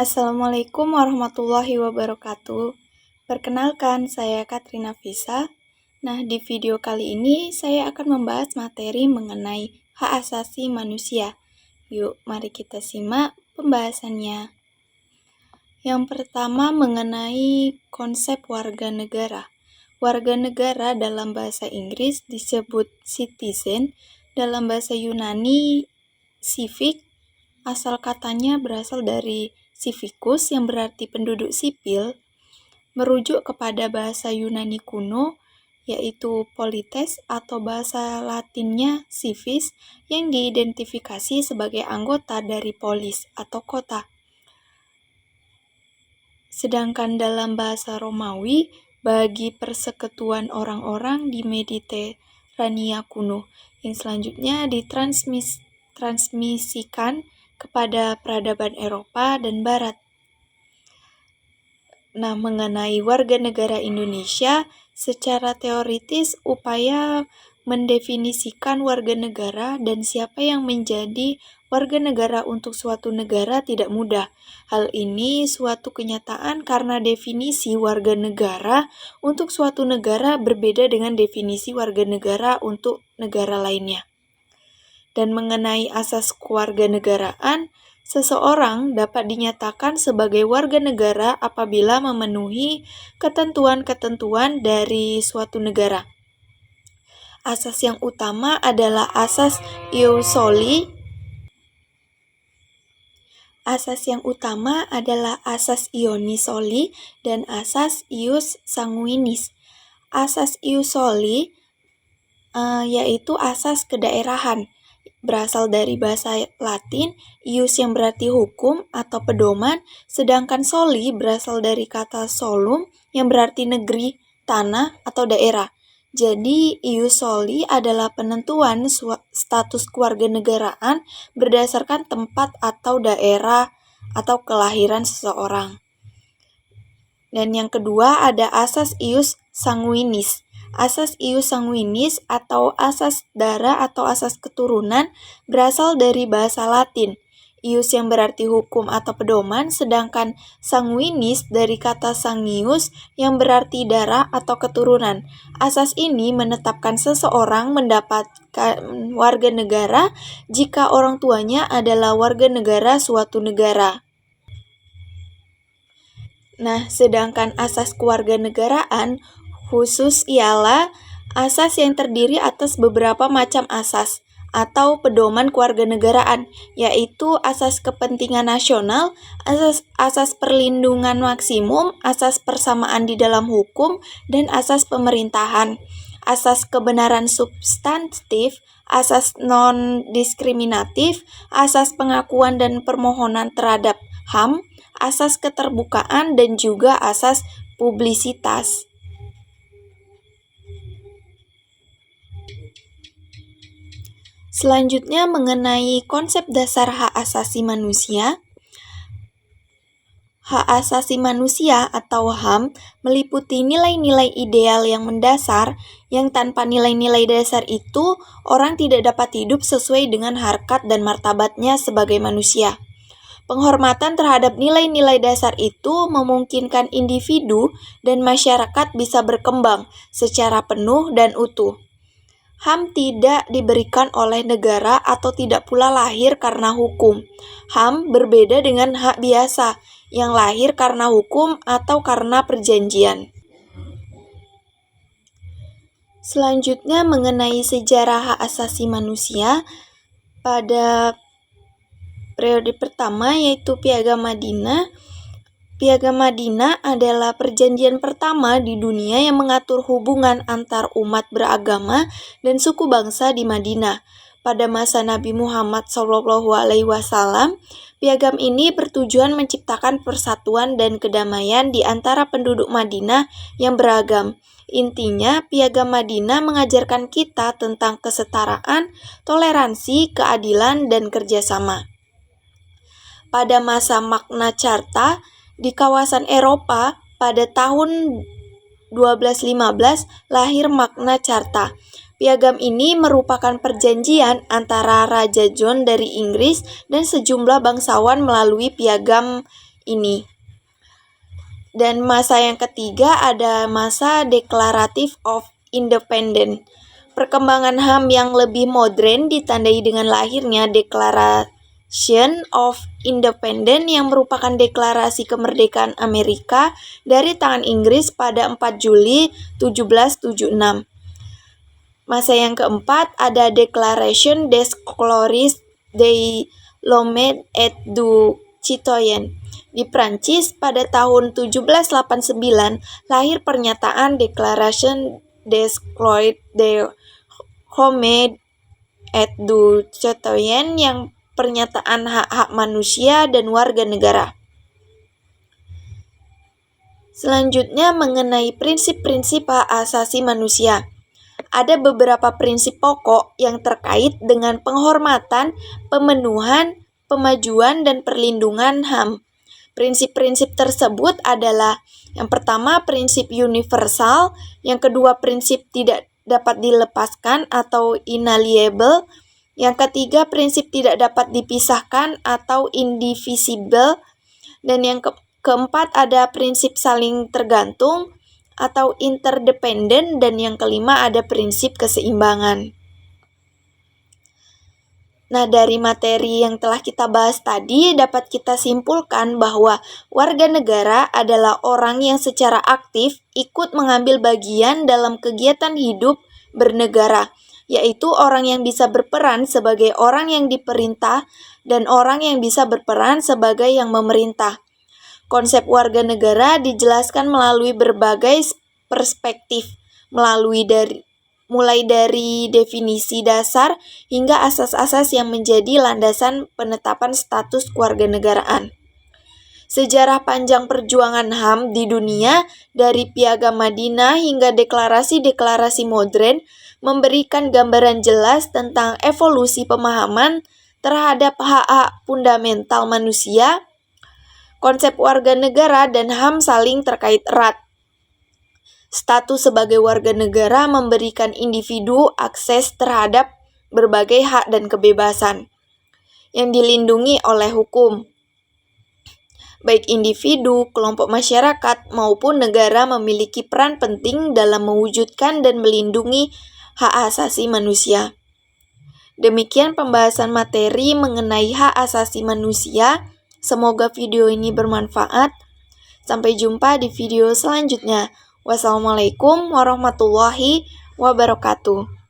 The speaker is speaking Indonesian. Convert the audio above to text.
Assalamualaikum warahmatullahi wabarakatuh. Perkenalkan, saya Katrina Fisa. Nah, di video kali ini saya akan membahas materi mengenai hak asasi manusia. Yuk, mari kita simak pembahasannya. Yang pertama mengenai konsep warga negara. Warga negara dalam bahasa Inggris disebut citizen, dalam bahasa Yunani civic. Asal katanya berasal dari civicus yang berarti penduduk sipil, merujuk kepada bahasa Yunani kuno yaitu polites atau bahasa Latinnya civis yang diidentifikasi sebagai anggota dari polis atau kota. Sedangkan dalam bahasa Romawi bagi persekutuan orang-orang di Mediterania kuno yang selanjutnya ditransmisikan kepada peradaban Eropa dan Barat. Nah, mengenai warga negara Indonesia, secara teoritis upaya mendefinisikan warga negara dan siapa yang menjadi warga negara untuk suatu negara tidak mudah. Hal ini suatu kenyataan karena definisi warga negara untuk suatu negara berbeda dengan definisi warga negara untuk negara lainnya. Dan mengenai asas kewarganegaraan, seseorang dapat dinyatakan sebagai warga negara apabila memenuhi ketentuan-ketentuan dari suatu negara. Asas yang utama adalah asas ius soli. Asas yang utama adalah asas ionis soli dan asas ius sanguinis. Asas ius soli yaitu asas kedaerahan. Berasal dari bahasa Latin, ius yang berarti hukum atau pedoman, sedangkan soli berasal dari kata solum yang berarti negeri, tanah, atau daerah. Jadi, ius soli adalah penentuan status kewarganegaraan berdasarkan tempat atau daerah atau kelahiran seseorang. Dan yang kedua ada asas ius sanguinis. Asas ius sanguinis atau asas darah atau asas keturunan berasal dari bahasa Latin. Ius yang berarti hukum atau pedoman, sedangkan sanguinis dari kata sangius yang berarti darah atau keturunan. Asas ini menetapkan seseorang mendapatkan warga negara jika orang tuanya adalah warga negara suatu negara. Nah, sedangkan asas kewarganegaraan khusus ialah asas yang terdiri atas beberapa macam asas atau pedoman kewarganegaraan, yaitu asas kepentingan nasional, asas perlindungan maksimum, asas persamaan di dalam hukum, dan asas pemerintahan. Asas kebenaran substantif, asas non-diskriminatif, asas pengakuan dan permohonan terhadap HAM, asas keterbukaan, dan juga asas publisitas. Selanjutnya mengenai konsep dasar hak asasi manusia. Hak asasi manusia atau HAM meliputi nilai-nilai ideal yang mendasar yang tanpa nilai-nilai dasar itu orang tidak dapat hidup sesuai dengan harkat dan martabatnya sebagai manusia. Penghormatan terhadap nilai-nilai dasar itu memungkinkan individu dan masyarakat bisa berkembang secara penuh dan utuh. HAM tidak diberikan oleh negara atau tidak pula lahir karena hukum. HAM berbeda dengan hak biasa yang lahir karena hukum atau karena perjanjian. Selanjutnya mengenai sejarah hak asasi manusia, pada periode pertama yaitu Piagam Madinah. Piagam Madinah adalah perjanjian pertama di dunia yang mengatur hubungan antar umat beragama dan suku bangsa di Madinah. Pada masa Nabi Muhammad SAW, piagam ini bertujuan menciptakan persatuan dan kedamaian di antara penduduk Madinah yang beragam. Intinya, Piagam Madinah mengajarkan kita tentang kesetaraan, toleransi, keadilan, dan kerjasama. Pada masa Magna Carta, di kawasan Eropa, pada tahun 1215 lahir Magna Carta. Piagam ini merupakan perjanjian antara Raja John dari Inggris dan sejumlah bangsawan melalui piagam ini. Dan masa yang ketiga ada masa Declarative of Independence. Perkembangan HAM yang lebih modern ditandai dengan lahirnya Declaration of Independence yang merupakan deklarasi kemerdekaan Amerika dari tangan Inggris pada 4 Juli 1776. Masa yang keempat ada Declaration des Gloires de l'Homme et du Citoyen. Di Prancis pada tahun 1789 lahir pernyataan Declaration des Gloires de l'Homme et du Citoyen yang pernyataan hak-hak manusia dan warga negara. Selanjutnya mengenai prinsip-prinsip hak asasi manusia. Ada beberapa prinsip pokok yang terkait dengan penghormatan, pemenuhan, pemajuan, dan perlindungan HAM. Prinsip-prinsip tersebut adalah yang pertama prinsip universal, yang kedua prinsip tidak dapat dilepaskan atau inalienable, yang ketiga prinsip tidak dapat dipisahkan atau indivisible, dan yang keempat ada prinsip saling tergantung atau interdependent, dan yang kelima ada prinsip keseimbangan. Nah, dari materi yang telah kita bahas tadi dapat kita simpulkan bahwa warga negara adalah orang yang secara aktif ikut mengambil bagian dalam kegiatan hidup bernegara, yaitu orang yang bisa berperan sebagai orang yang diperintah dan orang yang bisa berperan sebagai yang memerintah. Konsep warga negara dijelaskan melalui berbagai perspektif, mulai dari definisi dasar hingga asas-asas yang menjadi landasan penetapan status kewarganegaraan. Sejarah panjang perjuangan HAM di dunia, dari Piagam Madinah hingga deklarasi-deklarasi modern, memberikan gambaran jelas tentang evolusi pemahaman terhadap hak-hak fundamental manusia. Konsep warga negara dan HAM saling terkait erat. Status sebagai warga negara memberikan individu akses terhadap berbagai hak dan kebebasan yang dilindungi oleh hukum. Baik individu, kelompok masyarakat, maupun negara memiliki peran penting dalam mewujudkan dan melindungi hak asasi manusia. Demikian pembahasan materi mengenai hak asasi manusia. Semoga video ini bermanfaat. Sampai jumpa di video selanjutnya. Wassalamualaikum warahmatullahi wabarakatuh.